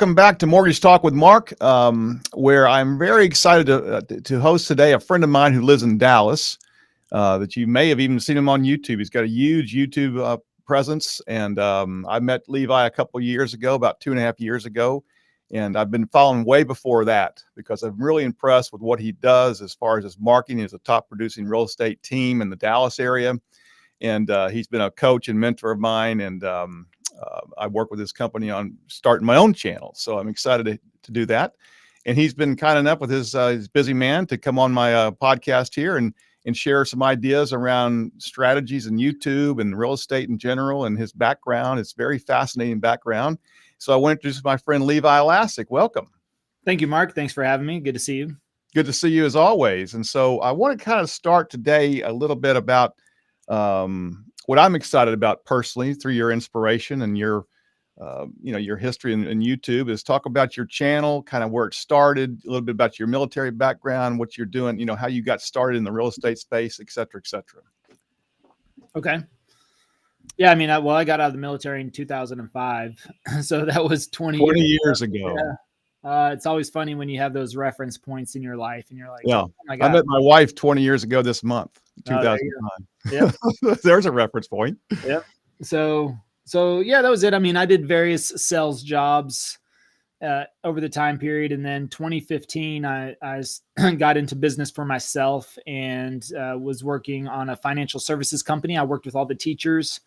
welcome back to Mortgage Talk with Mark, where I'm very excited to host today a friend of mine who lives in Dallas. That you may have even seen him on YouTube. He's got a huge YouTube presence, and I met Levi a couple years ago, about 2.5 years ago, and I've been following way before that because I'm really impressed with what he does as far as his marketing. As a top producing real estate team in the Dallas area, and he's been a coach and mentor of mine, and I work with his company on starting my own channel. So I'm excited to do that. And he's been kind enough with his busy man to come on my podcast here and share some ideas around strategies in YouTube and real estate in general and his background. It's very fascinating background. So I want to introduce my friend Levi Elastick. Welcome. Thank you, Mark. Thanks for having me. Good to see you. Good to see you as always. And so I want to kind of start today a little bit about what I'm excited about personally through your inspiration and your, your history in YouTube is talk about your channel, kind of where it started, a little bit about your military background, what you're doing, how you got started in the real estate space, et cetera, et cetera. Okay. Yeah. I mean, I got out of the military in 2005. So that was 20 years ago. Yeah. It's always funny when you have those reference points in your life and you're like, yeah, oh my God. I met my wife 20 years ago this month, 2009. Yeah. There's a reference point. Yep. So yeah, that was it. I mean, I did various sales jobs over the time period. And then 2015, I got into business for myself and was working on a financial services company. I worked with all the teachers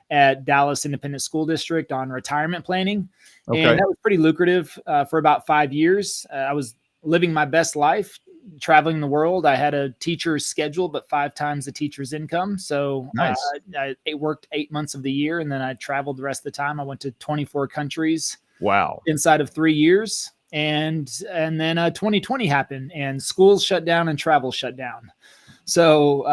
at Dallas Independent School District on retirement planning. Okay. And that was pretty lucrative for about 5 years. I was living my best life, traveling the world. I had a teacher's schedule, but 5 times the teacher's income. So nice. I worked 8 months of the year, and then I traveled the rest of the time. I went to 24 countries. Wow. Inside of 3 years. And then 2020 happened and schools shut down and travel shut down. So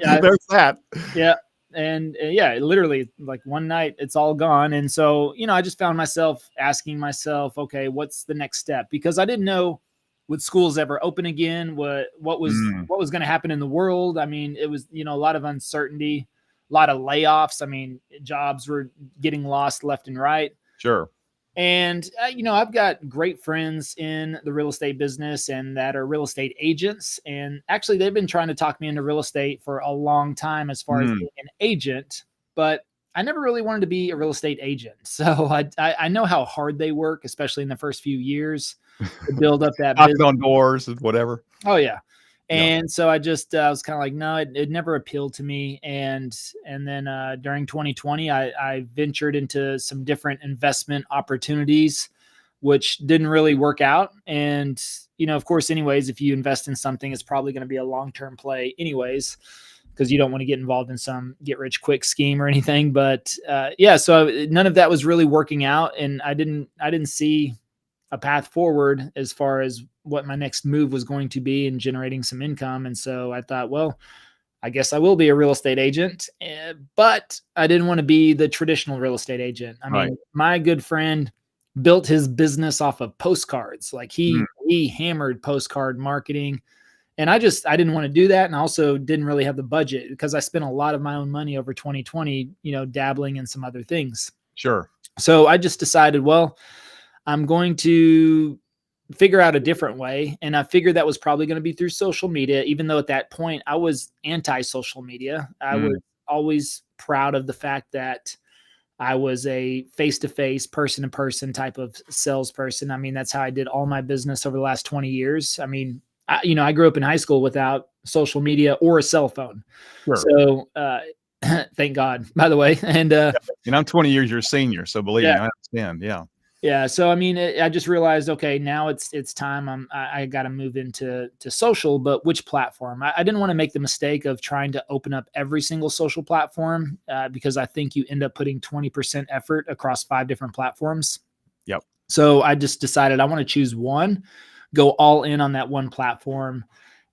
there's that. Yeah. And literally like one night it's all gone. And so, I just found myself asking myself, okay, what's the next step? Because I didn't know would schools ever open again? What was going to happen in the world? I mean, it was, a lot of uncertainty, a lot of layoffs. I mean, jobs were getting lost left and right. Sure. And, I've got great friends in the real estate business and that are real estate agents. And actually, they've been trying to talk me into real estate for a long time as far as being an agent. But I never really wanted to be a real estate agent. So I know how hard they work, especially in the first few years to build up that business. On doors and whatever. Oh, yeah. And so I was kind of like, no, it never appealed to me. And then during 2020, I ventured into some different investment opportunities, which didn't really work out. And, of course, anyways, if you invest in something, it's probably going to be a long-term play anyways, because you don't want to get involved in some get rich quick scheme or anything. But so none of that was really working out. And I didn't see a path forward as far as what my next move was going to be in generating some income. And so I thought, well, I guess I will be a real estate agent, but I didn't want to be the traditional real estate agent. I mean, my good friend built his business off of postcards. Like he hammered postcard marketing, and I didn't want to do that. And I also didn't really have the budget because I spent a lot of my own money over 2020, dabbling in some other things. Sure. So I just decided, well, I'm going to figure out a different way. And I figured that was probably going to be through social media, even though at that point I was anti-social media. I was always proud of the fact that I was a face-to-face, person-to-person type of salesperson. I mean, that's how I did all my business over the last 20 years. I mean, I grew up in high school without social media or a cell phone. Sure. So thank God, by the way. And I'm 20 years your senior, so believe me, I understand. Yeah. Yeah. So, I mean, I just realized, okay, now it's time. I got to move into social, but which platform? I didn't want to make the mistake of trying to open up every single social platform because I think you end up putting 20% effort across 5 different platforms. Yep. So I just decided I want to choose one, go all in on that one platform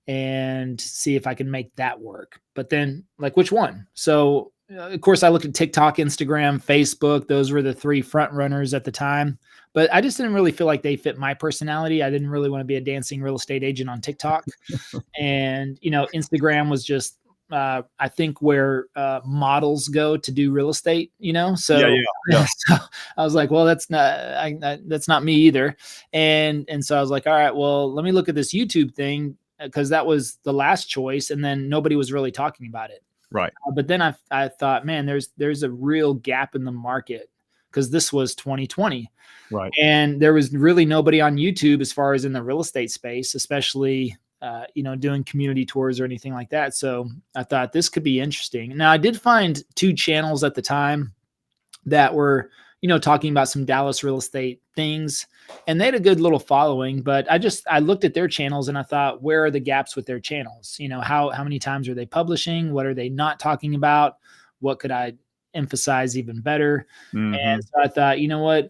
and see if I can make that work. But then like, which one? So of course, I looked at TikTok, Instagram, Facebook. Those were the 3 front runners at the time. But I just didn't really feel like they fit my personality. I didn't really want to be a dancing real estate agent on TikTok. And, Instagram was just I think where models go to do real estate, so, Yeah. so I was like, well, that's not me either. And so I was like, all right, well, let me look at this YouTube thing, because that was the last choice. And then nobody was really talking about it. Right. But then I thought, man, there's a real gap in the market, because this was 2020. Right. And there was really nobody on YouTube as far as in the real estate space, especially, doing community tours or anything like that. So I thought this could be interesting. Now, I did find 2 channels at the time that were, talking about some Dallas real estate things, and they had a good little following. But I looked at their channels and I thought, where are the gaps with their channels? How many times are they publishing? What are they not talking about? What could I emphasize even better? Mm-hmm. And so I thought, you know what,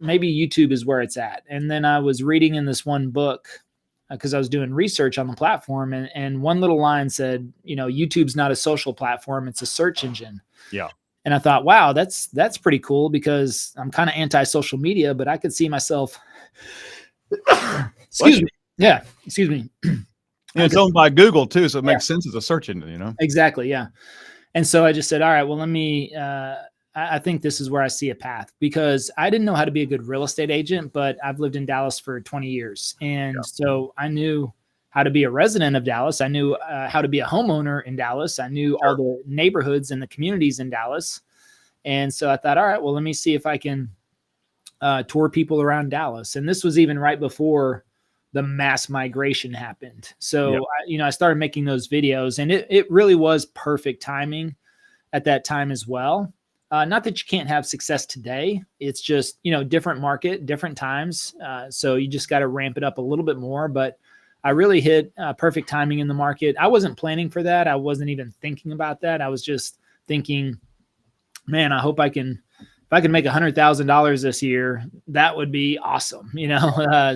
maybe YouTube is where it's at. And then I was reading in this one book, because I was doing research on the platform, and one little line said, YouTube's not a social platform, it's a search engine. Yeah. And I thought, wow, that's pretty cool, because I'm kind of anti-social media, but I could see myself. Excuse me. Yeah. Excuse me. It's owned by Google too, so it makes sense as a search engine, Exactly. Yeah. And so I just said, all right, well, let me, I think this is where I see a path, because I didn't know how to be a good real estate agent, but I've lived in Dallas for 20 years. And so I knew how to be a resident of Dallas. I knew how to be a homeowner in Dallas. I knew all the neighborhoods and the communities in Dallas. And so I thought, all right, well, let me see if I can tour people around Dallas. And this was even right before the mass migration happened. So, I started making those videos, and it really was perfect timing at that time as well. Not that you can't have success today. It's just, different market, different times. So you just got to ramp it up a little bit more. But I really hit perfect timing in the market. I wasn't planning for that. I wasn't even thinking about that. I was just thinking, man, I hope if I can make $100,000 this year, that would be awesome.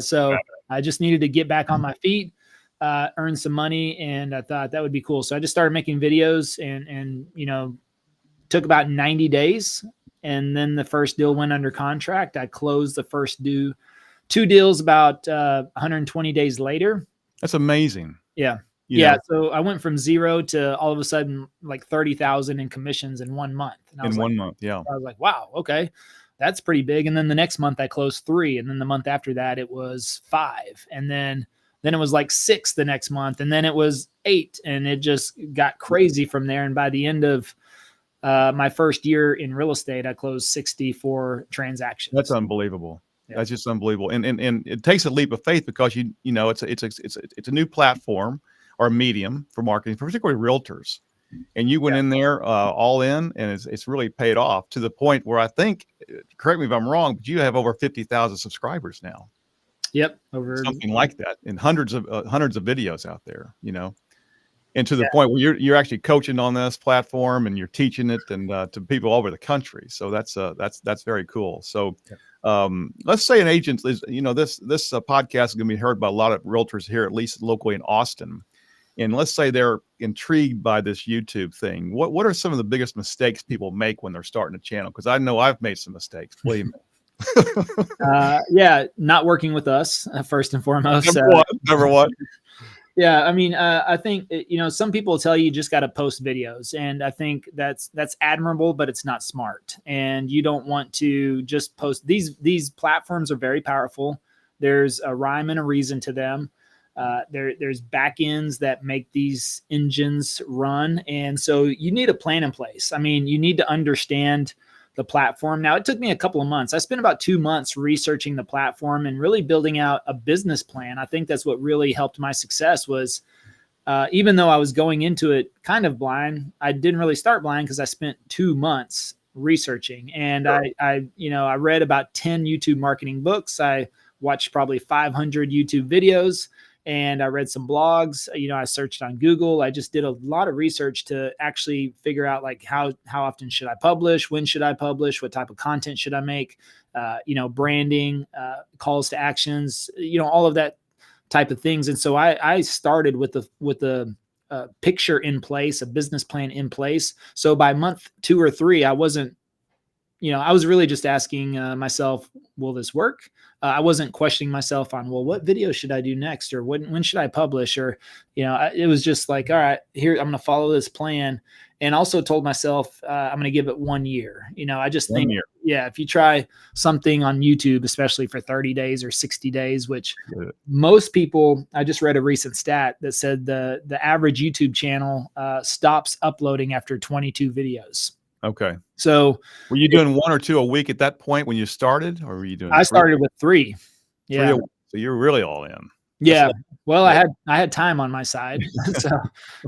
So I just needed to get back on my feet, earn some money. And I thought that would be cool. So I just started making videos, and took about 90 days. And then the first deal went under contract. I closed the first 2 deals about 120 days later. That's amazing. Yeah. Yeah. So I went from 0 to all of a sudden like 30,000 in commissions in 1 month. And I was 1 month. Yeah. I was like, wow, okay, that's pretty big. And then the next month I closed 3. And then the month after that, it was 5. And then it was like 6 the next month. And then it was 8. And it just got crazy from there. And by the end of my first year in real estate, I closed 64 transactions. That's unbelievable. Yeah. That's just unbelievable. And it takes a leap of faith, because it's a new platform or medium for marketing, particularly realtors. And you went in there all in, and it's really paid off to the point where I think, correct me if I'm wrong, but you have over 50,000 subscribers now. Yep. Over something like that, and hundreds of videos out there, and to the point where you're actually coaching on this platform, and you're teaching it and to people all over the country. So that's very cool. So let's say an agent is, this podcast is going to be heard by a lot of realtors here, at least locally in Austin. And let's say they're intrigued by this YouTube thing. What are some of the biggest mistakes people make when they're starting a channel? Because I know I've made some mistakes. Believe me. Not working with us, first and foremost. Number one. Yeah, I mean, I think some people tell you just got to post videos, and I think that's admirable, but it's not smart. And you don't want to just post. These platforms are very powerful. There's a rhyme and a reason to them. There's back ends that make these engines run, and so you need a plan in place. I mean, you need to understand the platform. Now, it took me a couple of months. I spent about 2 months researching the platform and really building out a business plan. I think that's what really helped my success was, even though I was going into it kind of blind, I didn't really start blind, because I spent 2 months researching. And I read about 10 YouTube marketing books. I watched probably 500 YouTube videos, and I read some blogs. I searched on Google. I just did a lot of research to actually figure out like how often should I publish? When should I publish? What type of content should I make? Branding, calls to actions, all of that type of things. And so I started with the picture in place, a business plan in place. So by month 2 or 3, I wasn't I was really just asking myself, will this work? I wasn't questioning myself on, well, what video should I do next? Or when should I publish? Or, it was just like, all right, here, I'm going to follow this plan. And also told myself, I'm going to give it 1 year. I just think, yeah, if you try something on YouTube, especially for 30 days or 60 days, which most people, I just read a recent stat that said the average YouTube channel stops uploading after 22 videos. Okay. So were you doing 1 or 2 a week at that point when you started, or were you doing? I started with 3. Yeah. 3 so you're really all in. Yeah. Well, I had time on my side. So,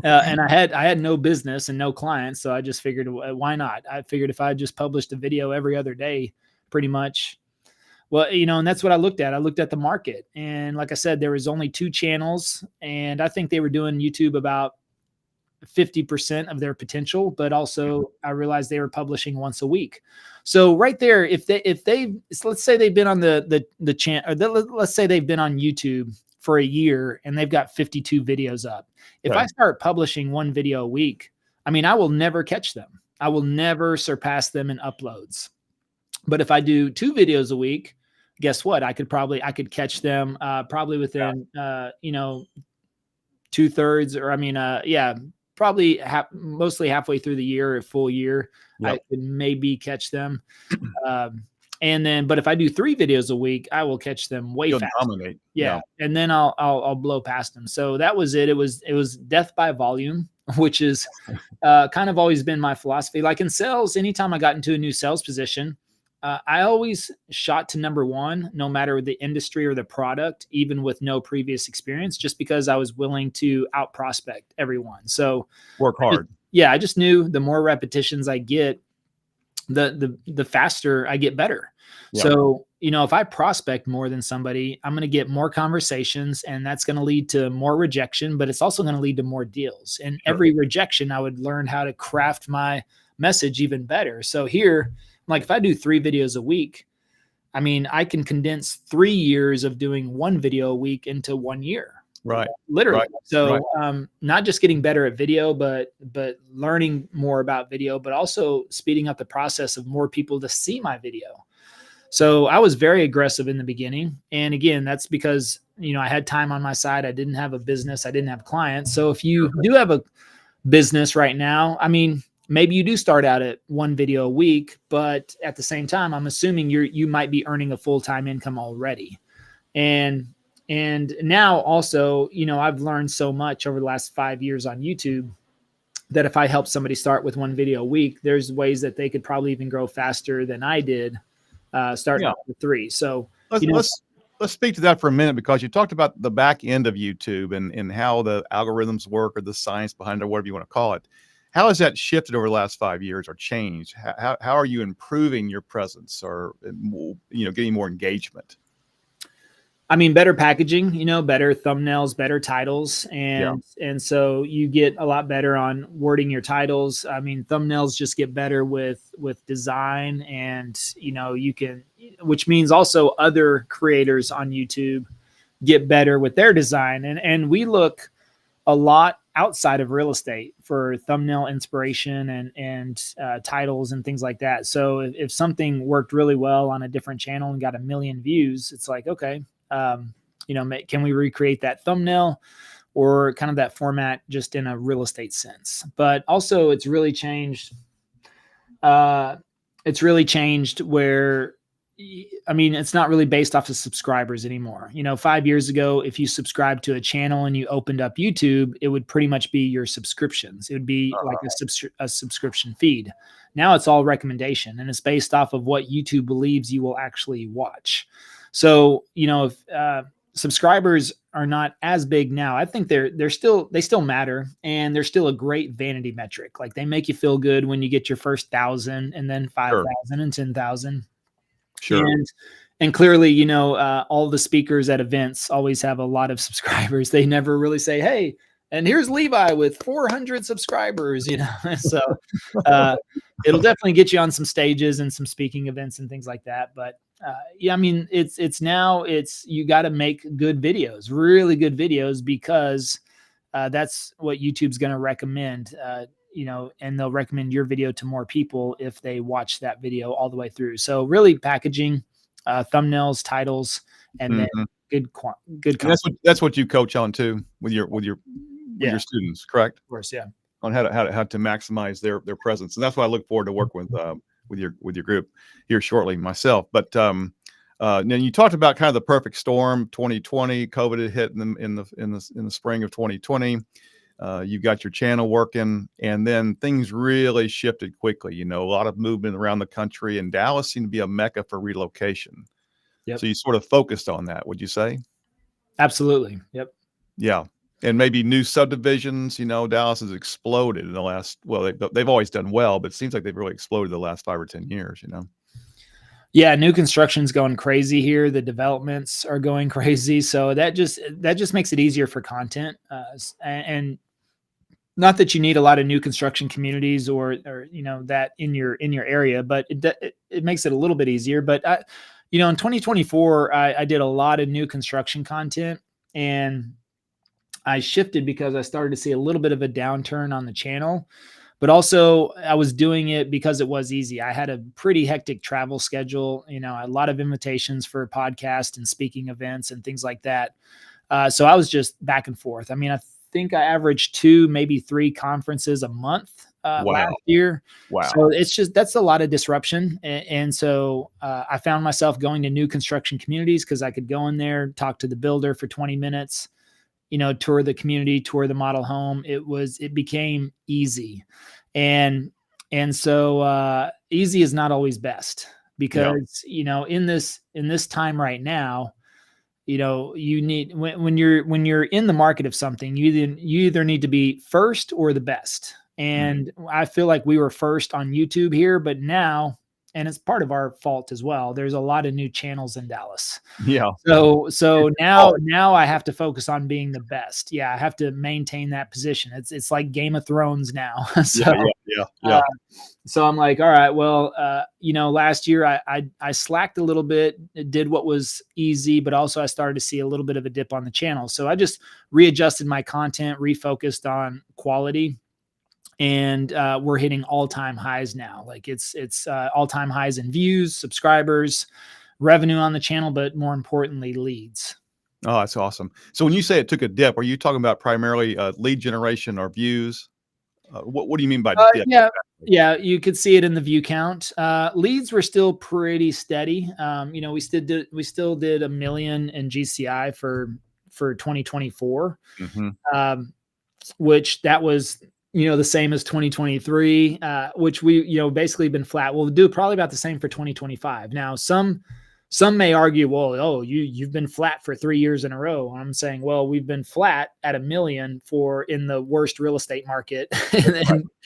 and I had no business and no clients. So I just figured, why not? I figured if I just published a video every other day, pretty much. Well, and that's what I looked at. I looked at the market, and like I said, there was only 2 channels, and I think they were doing YouTube about 50% of their potential, but also I realized they were publishing once a week. So right there, if they let's say they've been on the channel, let's say they've been on YouTube for a year and they've got 52 videos up. If I start publishing 1 video a week, I mean, I will never catch them. I will never surpass them in uploads. But if I do 2 videos a week, guess what? I could catch them probably within 2/3, or probably mostly halfway through the year, a full year. I could maybe catch them. But if I do 3 videos a week, I will catch them way faster. Dominate. Yeah. And then I'll blow past them. So that was it. It was death by volume, which is kind of always been my philosophy. Like in sales, anytime I got into a new sales position, I always shot to number 1, no matter the industry or the product, even with no previous experience, just because I was willing to out prospect everyone. So work hard. I just knew the more repetitions I get, the faster I get better. Yeah. So, if I prospect more than somebody, I'm going to get more conversations, and that's going to lead to more rejection, but it's also going to lead to more deals. And every rejection, I would learn how to craft my message even better. So here, like if I do 3 videos a week, I mean, I can condense 3 years of doing 1 video a week into 1 year. Right. Literally. Right. So, not just getting better at video, but learning more about video, but also speeding up the process of more people to see my video. So I was very aggressive in the beginning. And again, that's because, I had time on my side. I didn't have a business. I didn't have clients. So if you do have a business right now, I mean, maybe you do start out at 1 video a week, but at the same time, I'm assuming you might be earning a full-time income already. And now also, I've learned so much over the last 5 years on YouTube that if I help somebody start with 1 video a week, there's ways that they could probably even grow faster than I did starting with 3. So let's speak to that for a minute, because you talked about the back end of YouTube and how the algorithms work, or the science behind it, or whatever you want to call it. How has that shifted over the last 5 years or changed? How are you improving your presence, or, getting more engagement? I mean, better packaging, better thumbnails, better titles. And so you get a lot better on wording your titles. I mean, thumbnails just get better with design, and, you can, which means also other creators on YouTube get better with their design. And we look a lot outside of real estate for thumbnail inspiration and titles and things like that. So if something worked really well on a different channel and got 1 million views, it's like, okay, can we recreate that thumbnail or kind of that format just in a real estate sense? But also it's really changed. Where, I mean, it's not really based off of subscribers anymore. 5 years ago, if you subscribed to a channel and you opened up YouTube, it would pretty much be your subscriptions. It would be like a subscription feed. Now it's all recommendation, and it's based off of what YouTube believes you will actually watch. So, if subscribers are not as big now, I think they still matter, and they're still a great vanity metric. Like they make you feel good when you get your first 1,000, and then 5,000 and 10,000. Sure. And clearly, all the speakers at events always have a lot of subscribers. They never really say, hey, and here's Levi with 400 subscribers, So it'll definitely get you on some stages and some speaking events and things like that. But I mean, it's you got to make good videos, really good videos, because that's what YouTube's going to recommend. and they'll recommend your video to more people if they watch that video all the way through. So really packaging, thumbnails, titles, and then Mhm. good And content. that's what you coach on too with your Yeah, students, correct? of course. Yeah. On how to maximize their presence, and that's why I look forward to work with your group here shortly myself. But now you talked about kind of the perfect storm. 2020, COVID had hit in the spring of 2020. You've got your channel working, and then things really shifted quickly. A lot of movement around the country, and Dallas seemed to be a mecca for relocation. Yep. So you sort of focused on that, would you say? Absolutely. Yep. Yeah. And maybe new subdivisions. Dallas has exploded in the last, well, they've always done well, but it seems like they've really exploded the last 5 or 10 years. Yeah, new construction's going crazy here. The developments are going crazy, so that just makes it easier for content. And not that you need a lot of new construction communities or that in your area, but it makes it a little bit easier. But in 2024, I did a lot of new construction content, and I shifted because I started to see a little bit of a downturn on the channel, but also I was doing it because it was easy. I had a pretty hectic travel schedule, a lot of invitations for podcast and speaking events and things like that. So I was just back and forth. I mean, I think I averaged 2, maybe 3 conferences a month last year. Wow. So that's a lot of disruption. And so I found myself going to new construction communities because I could go in there, talk to the builder for 20 minutes, tour the community, tour the model home. It became easy. And so easy is not always best because, in this time right now, you need, when you're in the market of something, you either need to be first or the best. And I feel like we were first on YouTube here, but now, and it's part of our fault as well, there's a lot of new channels in Dallas. Yeah. So now I have to focus on being the best. Yeah, I have to maintain that position. It's like Game of Thrones now. Yeah. So I'm like, all right, well, last year I slacked a little bit, did what was easy, but also I started to see a little bit of a dip on the channel. So I just readjusted my content, refocused on quality. And we're hitting all-time highs now. Like it's all-time highs in views, subscribers, revenue on the channel, but more importantly, leads. Oh, that's awesome. So when you say it took a dip, are you talking about primarily lead generation or views? What do you mean by dip? Yeah, you could see it in the view count. Leads were still pretty steady. We still did 1 million in GCI for 2024, which that was the same as 2023, which we basically been flat. We'll do probably about the same for 2025. Now some may argue, well, you've been flat for 3 years in a row. I'm saying, well, we've been flat at 1 million in the worst real estate market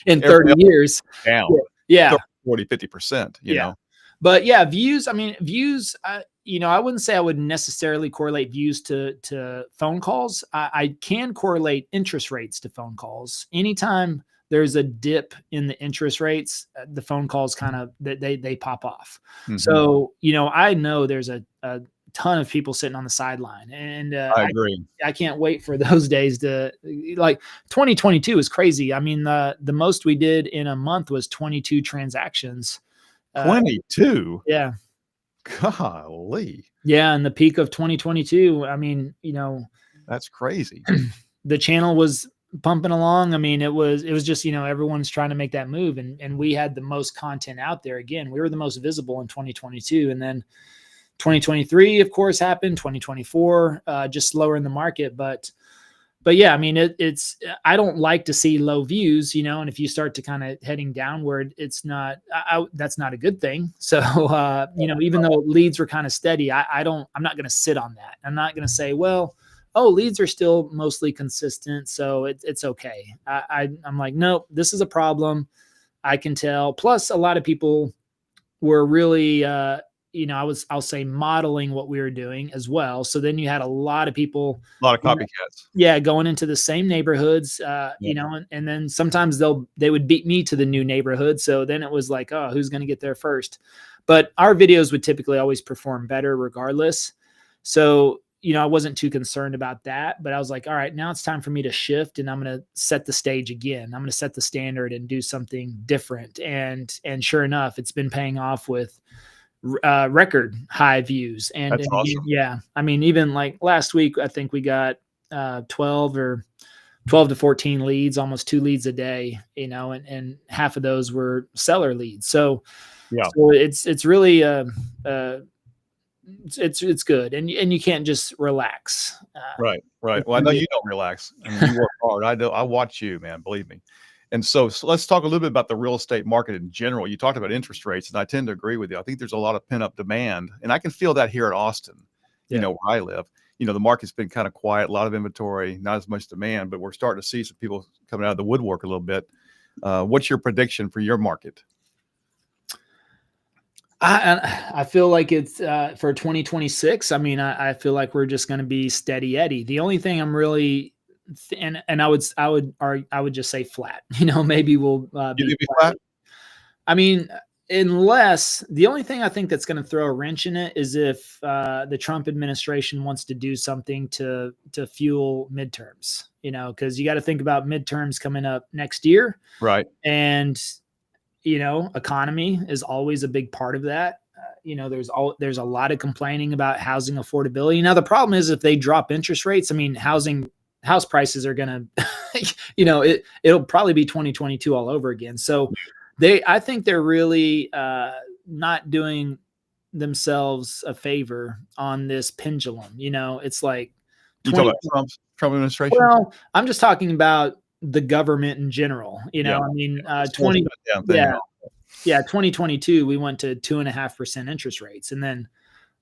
in 30 years. Down. Yeah. 40, 50%, you know. But yeah, views, I wouldn't say I would necessarily correlate views to phone calls. I can correlate interest rates to phone calls. Anytime there's a dip in the interest rates, the phone calls kind of they pop off. So, I know there's a ton of people sitting on the sideline, and I agree. I can't wait for those days to, like, 2022 is crazy. I mean, the most we did in a month was 22 transactions. 22? Yeah. Golly. Yeah, and the peak of 2022, that's crazy. The channel was pumping along. I mean, it was just, everyone's trying to make that move, and we had the most content out there. Again, we were the most visible in 2022, and then 2023, of course, happened. 2024, just slower in the market, but yeah, I mean, it's I don't like to see low views, and if you start to kind of heading downward, it's not that's not a good thing. So even though leads were kind of steady, I'm not going to sit on that. I'm not going to say, well, leads are still mostly consistent, so it's okay. I'm like, nope, this is a problem. I can tell. Plus, a lot of people were really I'll say modeling what we were doing as well. So then you had a lot of people, a lot of copycats. Yeah, going into the same neighborhoods, and then sometimes they would beat me to the new neighborhood. So then it was like, oh, who's going to get there first? But our videos would typically always perform better regardless. So, I wasn't too concerned about that, but I was like, all right, now it's time for me to shift, and I'm going to set the stage again. I'm going to set the standard and do something different. And sure enough, it's been paying off with record high views. And That's awesome. yeah, I mean, even like last week, I think we got 12 to 14 leads, almost 2 leads a day, and half of those were seller leads. So it's really it's good, and you can't just relax. Right. Well, I know you don't relax. I mean, you work hard. I know. I watch you, man. Believe me. And so let's talk a little bit about the real estate market in general. You talked about interest rates, and I tend to agree with you. I think there's a lot of pent up demand, and I can feel that here in Austin, where I live. The market's been kind of quiet, a lot of inventory, not as much demand, but we're starting to see some people coming out of the woodwork a little bit. What's your prediction for your market? I feel like it's for 2026. I mean, I feel like we're just going to be steady Eddie. The only thing I'm really and I would just say flat. Maybe we'll be flat. I mean, unless the only thing I think that's going to throw a wrench in it is if the Trump administration wants to do something to fuel midterms. Because you got to think about midterms coming up next year, right? And economy is always a big part of that. There's a lot of complaining about housing affordability. Now, the problem is if they drop interest rates, I mean, house prices are going to, it'll probably be 2022 all over again. So I think they're really not doing themselves a favor on this pendulum. It's like, you talking about Trump administration? Well, I'm just talking about the government in general. I mean, 2022, we went to 2.5% interest rates, and then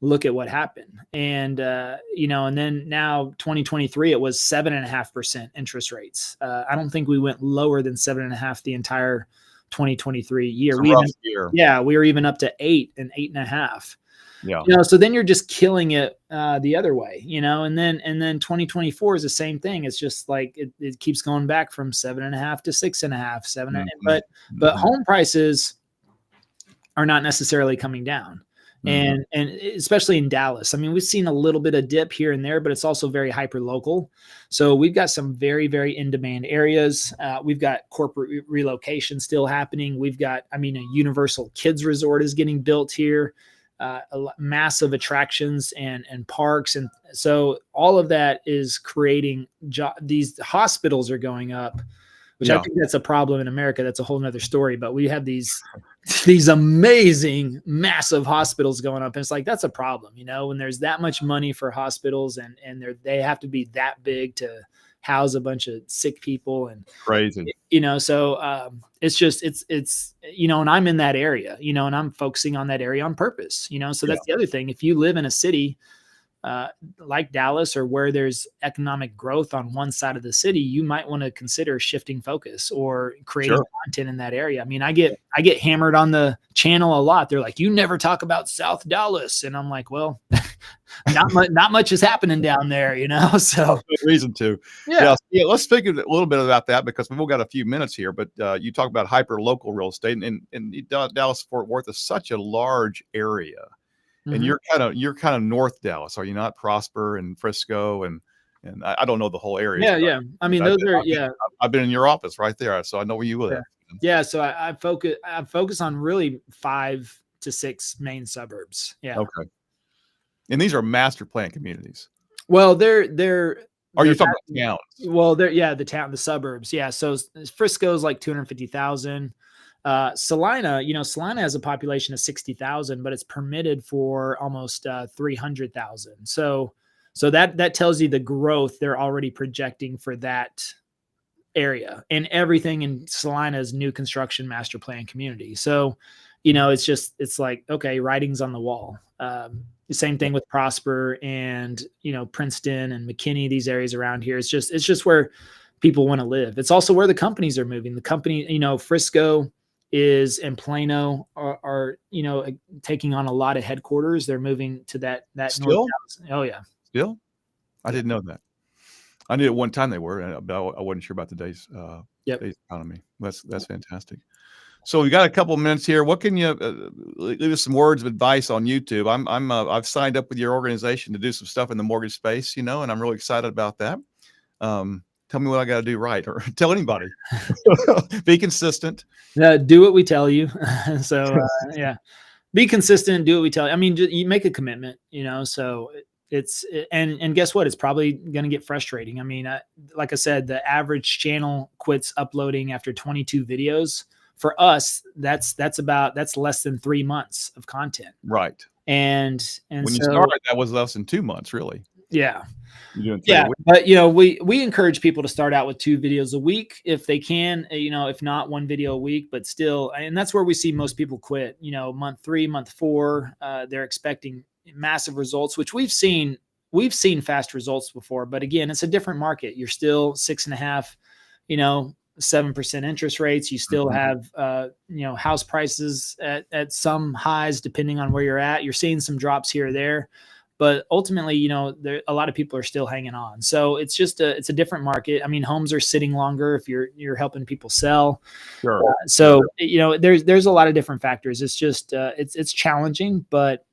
look at what happened. And, and then now 2023, it was 7.5% interest rates. I don't think we went lower than 7.5 the entire 2023 year. We were even up to 8 and 8.5. Yeah. So then you're just killing it the other way, and then 2024 is the same thing. It's just like it keeps going back from 7.5 to 6.5, 7. Mm-hmm. But home prices are not necessarily coming down. Mm-hmm. And especially in Dallas. I mean, we've seen a little bit of dip here and there, but it's also very hyper local. So we've got some very, very in demand areas. We've got corporate relocation still happening. We've got, a Universal Kids Resort is getting built here. Massive attractions and parks. And so all of that is creating these hospitals are going up, which I think that's a problem in America. That's a whole nother story, but we have these amazing, massive hospitals going up. And it's like, that's a problem, when there's that much money for hospitals and they have to be that big to house a bunch of sick people and crazy, so it's and I'm in that area, and I'm focusing on that area on purpose, so that's the other thing. If you live in a city like Dallas or where there's economic growth on one side of the city, you might want to consider shifting focus or creating content in that area. I mean, I get hammered on the channel a lot. They're like, you never talk about South Dallas. And I'm like, well, not much is happening down there, so good reason to. Yeah. Let's speak a little bit about that because we've only got a few minutes here, but you talk about hyper local real estate and Dallas Fort Worth is such a large area. And mm-hmm. you're kind of North Dallas, are you not? Prosper and Frisco and I don't know the whole area. Yeah. I mean, I've been in your office right there, so I know where you live. Yeah. So I focus on really 5 to 6 main suburbs. Yeah. Okay. And these are master plan communities. Well, they're. Are you talking about towns? Well, the suburbs. Yeah. So Frisco's like 250,000. Salina has a population of 60,000, but it's permitted for almost 300,000. So that tells you the growth they're already projecting for that area, and everything in Salina is new construction master plan community. So, it's like, okay, writing's on the wall. The same thing with Prosper and, Princeton and McKinney, these areas around here. It's just where people want to live. It's also where the companies are moving. The company, Frisco is in Plano are taking on a lot of headquarters. They're moving to that still? North. Oh yeah. Still? I didn't know that. I knew at one time they were, but I wasn't sure about today's economy. That's fantastic. So we got a couple of minutes here. What can you leave us some words of advice on YouTube? I've signed up with your organization to do some stuff in the mortgage space, and I'm really excited about that. Tell me what I got to do right, or tell anybody. Be consistent. Do what we tell you. So yeah, be consistent. Do what we tell you. I mean, you make a commitment. So and guess what? It's probably going to get frustrating. I mean, like I said, the average channel quits uploading after 22 videos. For us, that's less than 3 months of content. Right. And when you started, that was less than 2 months, really. Yeah. You're doing 3 Yeah. a week. But we encourage people to start out with 2 videos a week if they can, if not 1 video a week, but still, and that's where we see most people quit, month 3, month 4, they're expecting massive results, which we've seen fast results before, but again, it's a different market. You're still 6.5, 7% interest rates. You still have, house prices at some highs, depending on where you're at. You're seeing some drops here or there, but ultimately, a lot of people are still hanging on. So it's just it's a different market. I mean, homes are sitting longer if you're helping people sell. Sure. There's a lot of different factors. It's just, it's challenging, but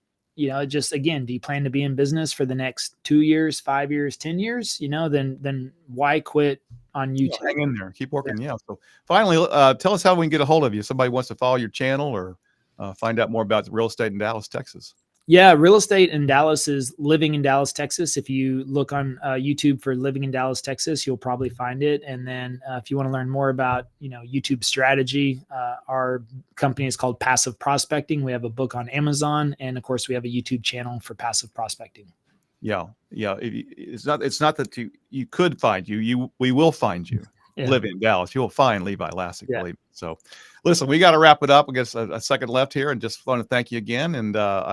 just, again, do you plan to be in business for the next 2 years, 5 years, 10 years, then why quit on YouTube? Hang in there, keep working. Yeah. So finally, tell us how we can get a hold of you. Somebody wants to follow your channel or find out more about real estate in Dallas, Texas. Yeah, real estate in Dallas is Living in Dallas, Texas. If you look on YouTube for Living in Dallas, Texas, you'll probably find it. And then if you want to learn more about, YouTube strategy, our company is called Passive Prospecting. We have a book on Amazon, and of course, we have a YouTube channel for passive prospecting. Yeah, yeah. It's not that you could find we will find you. Yeah. Live in Dallas, you'll find Levi Lassick. Yeah. Believe me. So, listen, we got to wrap it up. I guess a second left here, and just want to thank you again. And